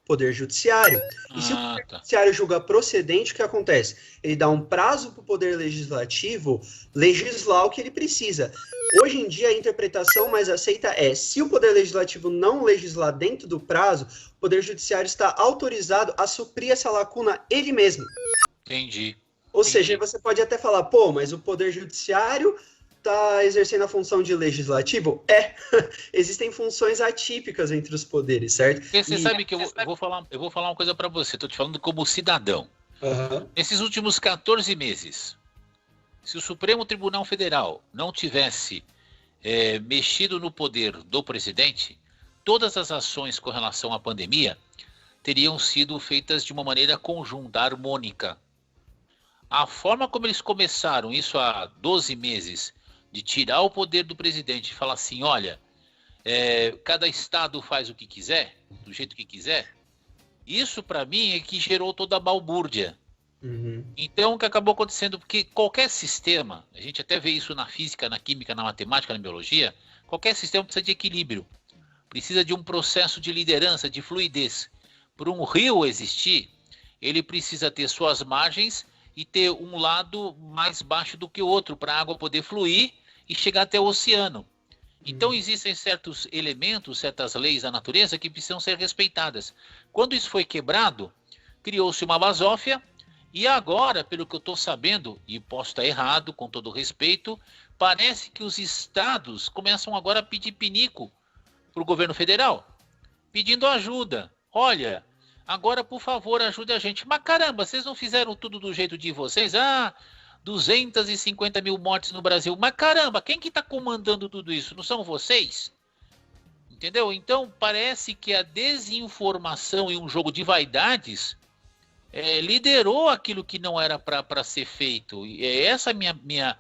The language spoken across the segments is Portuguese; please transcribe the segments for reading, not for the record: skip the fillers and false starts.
Poder Judiciário. E se o Poder Judiciário julga procedente, o que acontece? Ele dá um prazo para o Poder Legislativo legislar o que ele precisa. Hoje em dia, a interpretação mais aceita é, se o Poder Legislativo não legislar dentro do prazo, o Poder Judiciário está autorizado a suprir essa lacuna ele mesmo. Entendi. Ou seja, você pode até falar, pô, mas o Poder Judiciário está exercendo a função de legislativo? Existem funções atípicas entre os poderes, certo? Porque você sabe que eu vou falar uma coisa para você, estou te falando como cidadão. Nesses últimos 14 meses, se o Supremo Tribunal Federal não tivesse mexido no poder do presidente, todas as ações com relação à pandemia teriam sido feitas de uma maneira conjunta, harmônica. A forma como eles começaram isso há 12 meses, de tirar o poder do presidente e falar assim, olha, cada estado faz o que quiser, do jeito que quiser, isso para mim é que gerou toda a balbúrdia. Então o que acabou acontecendo, porque qualquer sistema, a gente até vê isso na física, na química, na matemática, na biologia, qualquer sistema precisa de equilíbrio, precisa de um processo de liderança, de fluidez. Para um rio existir, ele precisa ter suas margens e ter um lado mais baixo do que o outro, para a água poder fluir e chegar até o oceano. Então existem certos elementos, certas leis da natureza que precisam ser respeitadas. Quando isso foi quebrado, criou-se uma basófia, e agora, pelo que eu estou sabendo, e posso estar errado, com todo respeito, parece que os estados começam agora a pedir pinico para o governo federal, pedindo ajuda. Olha, agora, por favor, ajude a gente. Mas caramba, vocês não fizeram tudo do jeito de vocês? 250 mil mortes no Brasil. Mas caramba, quem que está comandando tudo isso? Não são vocês? Entendeu? Então, parece que a desinformação e um jogo de vaidades liderou aquilo que não era para ser feito. E essa minha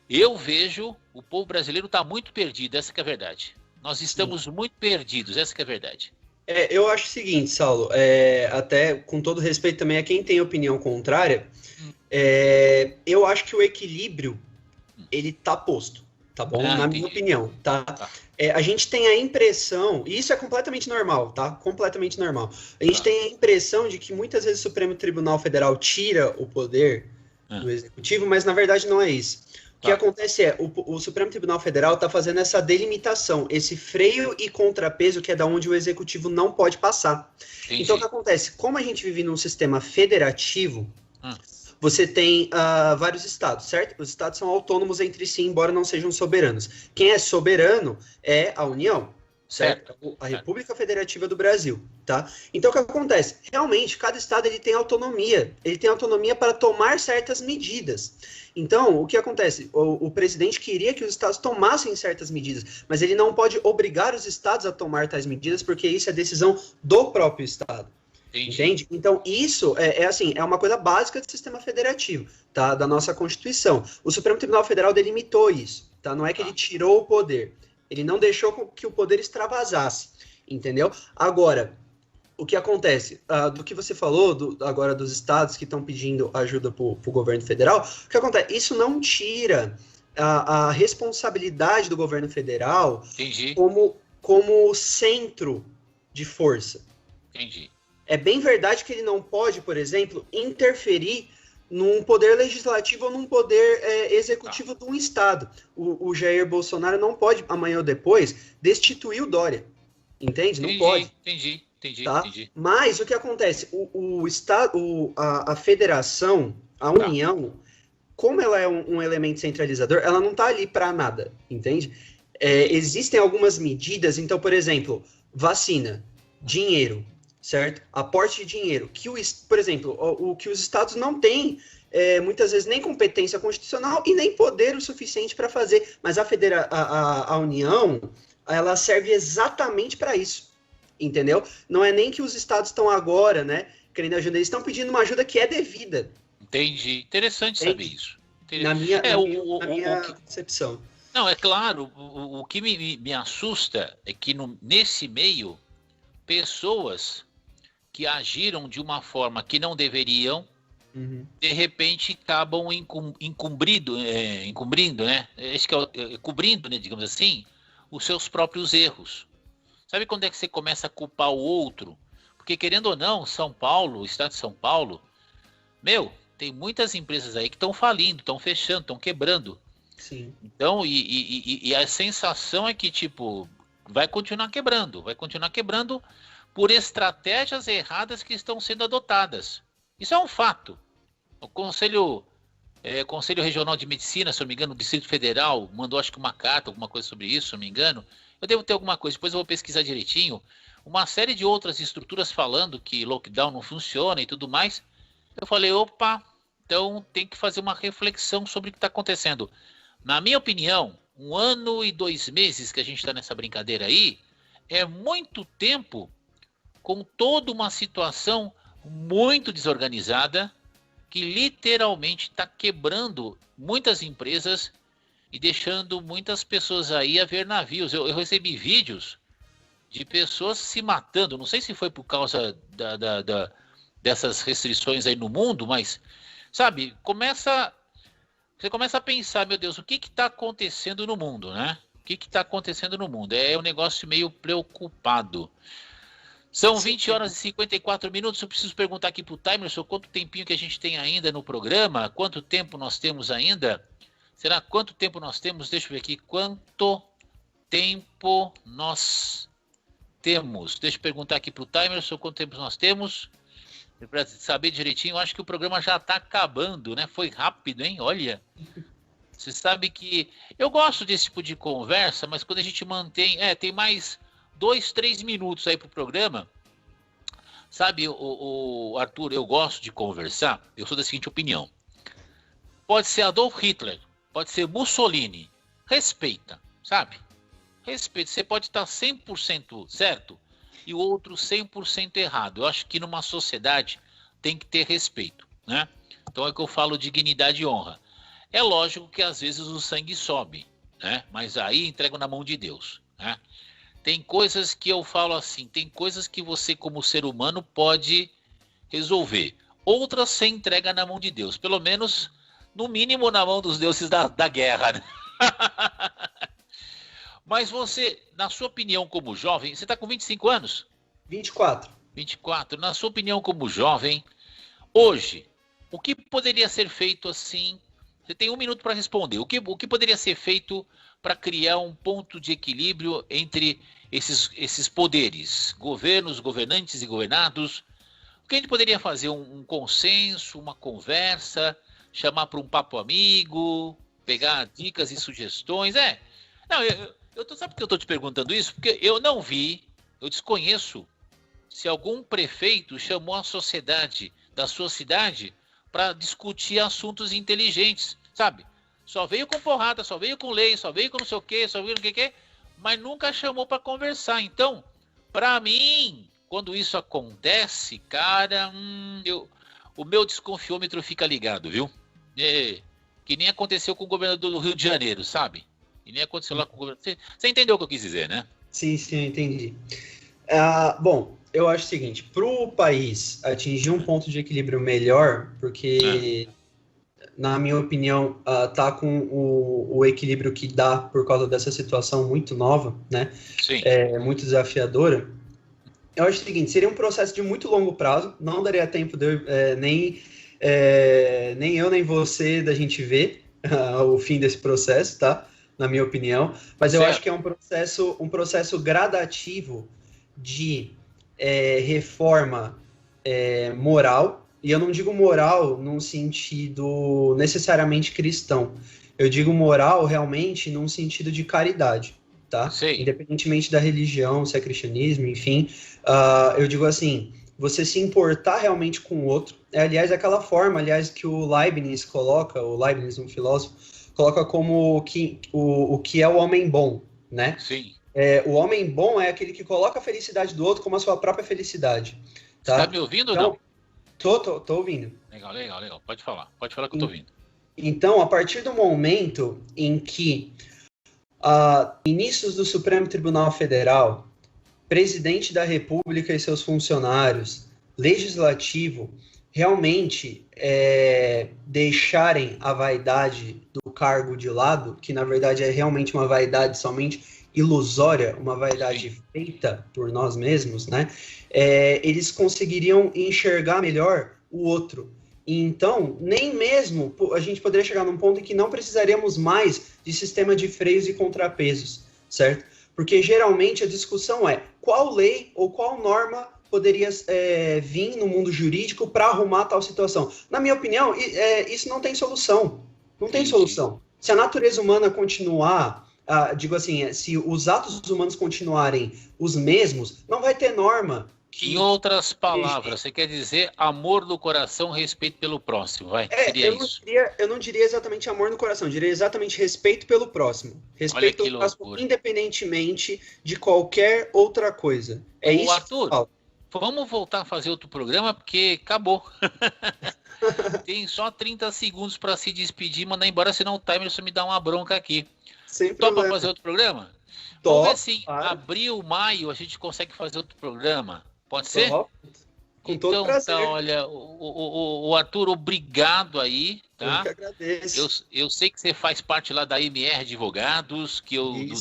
eu vejo, o povo brasileiro está muito perdido, essa que é a verdade. Nós estamos muito perdidos, essa que é a verdade. Eu acho o seguinte, Saulo, até com todo respeito também a quem tem opinião contrária, eu acho que o equilíbrio, ele tá posto, tá bom? Na minha opinião, tá? A gente tem a impressão, e isso é completamente normal, tá? Completamente normal. A gente tem a impressão de que muitas vezes o Supremo Tribunal Federal tira o poder do Executivo, mas na verdade não é isso. O que acontece o Supremo Tribunal Federal está fazendo essa delimitação, esse freio e contrapeso que é da onde o Executivo não pode passar. Entendi. Então o que acontece? Como a gente vive num sistema federativo, você tem vários estados, certo? Os estados são autônomos entre si, embora não sejam soberanos. Quem é soberano é a União, certo? A República Federativa do Brasil, tá? Então o que acontece? Realmente, cada estado ele tem autonomia para tomar certas medidas. Então, o que acontece? O presidente queria que os estados tomassem certas medidas, mas ele não pode obrigar os estados a tomar tais medidas, porque isso é decisão do próprio estado. Entende? Então, isso é uma coisa básica do sistema federativo, tá? Da nossa Constituição. O Supremo Tribunal Federal delimitou isso, tá? Não é que ele tirou o poder. Ele não deixou que o poder extravasasse, entendeu? Agora, o que acontece? Do que você falou, agora dos estados que estão pedindo ajuda para o governo federal, o que acontece? Isso não tira a responsabilidade do governo federal como centro de força. Entendi. É bem verdade que ele não pode, por exemplo, interferir num poder legislativo ou num poder executivo de um estado. O Jair Bolsonaro não pode, amanhã ou depois, destituir o Dória. Entende? Não pode. Entendi. Mas o que acontece? A federação, a União, como ela é um elemento centralizador, ela não está ali para nada, entende? Existem algumas medidas, então, por exemplo, vacina, dinheiro, certo? Aporte de dinheiro, por exemplo, o que os estados não têm, muitas vezes nem competência constitucional e nem poder o suficiente para fazer, mas a União, ela serve exatamente para isso, entendeu? Não é nem que os estados estão agora, né, querendo ajuda, eles estão pedindo uma ajuda que é devida. Entendi, interessante saber isso. Na minha concepção. Não, é claro, o que me assusta é que nesse meio, pessoas que agiram de uma forma que não deveriam, de repente acabam encobrindo, né? Acho que cobrindo, né, digamos assim, os seus próprios erros. Sabe quando é que você começa a culpar o outro? Porque, querendo ou não, São Paulo, o estado de São Paulo, tem muitas empresas aí que estão falindo, estão fechando, estão quebrando. Sim. Então, e a sensação é que, tipo, vai continuar quebrando por estratégias erradas que estão sendo adotadas. Isso é um fato. O Conselho Regional de Medicina, se eu não me engano, do Distrito Federal, mandou acho que uma carta, alguma coisa sobre isso, se eu não me engano. Eu devo ter alguma coisa, depois eu vou pesquisar direitinho. Uma série de outras estruturas falando que lockdown não funciona e tudo mais. Eu falei, opa, então tem que fazer uma reflexão sobre o que está acontecendo. Na minha opinião, 1 ano e 2 meses que a gente está nessa brincadeira aí, é muito tempo com toda uma situação muito desorganizada, que literalmente está quebrando muitas empresas e deixando muitas pessoas aí a ver navios. Eu recebi vídeos de pessoas se matando, não sei se foi por causa dessas restrições aí no mundo, mas, sabe, você começa a pensar, meu Deus, o que está acontecendo no mundo, né? O que está acontecendo no mundo? É um negócio meio preocupado. São 20 horas e 54 minutos. Eu preciso perguntar aqui para o Timerson quanto tempinho que a gente tem ainda no programa. Quanto tempo nós temos ainda? Será quanto tempo nós temos? Deixa eu ver aqui. Quanto tempo nós temos? Deixa eu perguntar aqui para o Timerson quanto tempo nós temos. Para saber direitinho, eu acho que o programa já está acabando, né? Foi rápido, hein? Olha. Você sabe que eu gosto desse tipo de conversa, mas quando a gente mantém... tem mais 2, 3 minutos aí pro programa. Sabe, o Arthur, eu gosto de conversar. Eu sou da seguinte opinião. Pode ser Adolf Hitler, pode ser Mussolini. Respeita, sabe? Respeita. Você pode estar 100% certo e o outro 100% errado. Eu acho que numa sociedade tem que ter respeito, né? Então é que eu falo dignidade e honra. É lógico que às vezes o sangue sobe, né? Mas aí entrego na mão de Deus, né? Tem coisas que eu falo assim, tem coisas que você como ser humano pode resolver. Outras você entrega na mão de Deus, pelo menos, no mínimo, na mão dos deuses da guerra, né? Mas você, na sua opinião como jovem, você está com 25 anos? 24. 24. Na sua opinião como jovem, hoje, o que poderia ser feito assim? Você tem 1 minuto para responder. O que poderia ser feito para criar um ponto de equilíbrio entre esses poderes, governos, governantes e governados? O que a gente poderia fazer? Um consenso, uma conversa, chamar para um papo amigo, pegar dicas e sugestões? Não, sabe por que eu estou te perguntando isso? Porque eu não vi, eu desconheço se algum prefeito chamou a sociedade da sua cidade para discutir assuntos inteligentes, sabe? Só veio com porrada, só veio com lei, só veio com não sei o quê, só veio com o que, mas nunca chamou para conversar. Então, para mim, quando isso acontece, cara, o meu desconfiômetro fica ligado, viu? Que nem aconteceu com o governador do Rio de Janeiro, sabe? E nem aconteceu lá com o governador. Você entendeu o que eu quis dizer, né? Sim, eu entendi. Bom, eu acho o seguinte, para o país atingir um ponto de equilíbrio melhor, porque, na minha opinião, tá com o equilíbrio que dá por causa dessa situação muito nova, né? Sim. Muito desafiadora. Eu acho o seguinte, seria um processo de muito longo prazo, não daria tempo de nem eu nem você da gente ver o fim desse processo, tá? Na minha opinião, mas eu acho que é um processo gradativo de reforma moral, e eu não digo moral num sentido necessariamente cristão, eu digo moral realmente num sentido de caridade, tá? Sim. Independentemente da religião, se é cristianismo, enfim, eu digo assim, você se importar realmente com o outro, aliás, aquela forma, que o Leibniz coloca, um filósofo, coloca como o que é o homem bom, né? Sim. O homem bom é aquele que coloca a felicidade do outro como a sua própria felicidade. Tá? Você tá me ouvindo ou não? Tô ouvindo. Legal. Pode falar que eu tô ouvindo. Então, a partir do momento em que ministros do Supremo Tribunal Federal, presidente da República e seus funcionários, legislativo, realmente deixarem a vaidade do cargo de lado, que na verdade é realmente uma vaidade somente ilusória, uma vaidade feita por nós mesmos, né? Eles conseguiriam enxergar melhor o outro. Então, nem mesmo a gente poderia chegar num ponto em que não precisaríamos mais de sistema de freios e contrapesos, certo? Porque geralmente a discussão é qual lei ou qual norma poderia vir no mundo jurídico para arrumar tal situação. Na minha opinião, isso não tem solução. Não tem solução. Se a natureza humana continuar, digo assim, se os atos humanos continuarem os mesmos, não vai ter norma. Em outras palavras, você quer dizer amor no coração, respeito pelo próximo, vai? Seria isso. Eu não diria exatamente amor no coração, eu diria exatamente respeito pelo próximo. Respeito pelo próximo, independentemente de qualquer outra coisa. Isso, Arthur, vamos voltar a fazer outro programa, porque acabou. Tem só 30 segundos para se despedir, mandar embora, senão o timer só me dá uma bronca aqui. Sem Topa problema. fazer outro programa? Top, vamos ver se abril, maio, a gente consegue fazer outro programa. Pode ser? Com todo prazer. Então, olha, o Arthur, obrigado aí, tá? Eu que agradeço. Eu sei que você faz parte lá da MR Advogados,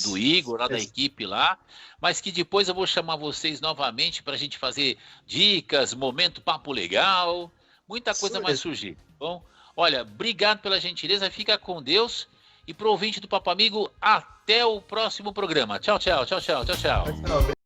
do Igor, lá da equipe lá, mas que depois eu vou chamar vocês novamente para a gente fazer dicas, momento papo legal, muita coisa vai surgir. Bom, olha, obrigado pela gentileza, fica com Deus e pro ouvinte do Papo Amigo, até o próximo programa. Tchau, tchau, tchau, tchau, tchau, tchau. Tchau.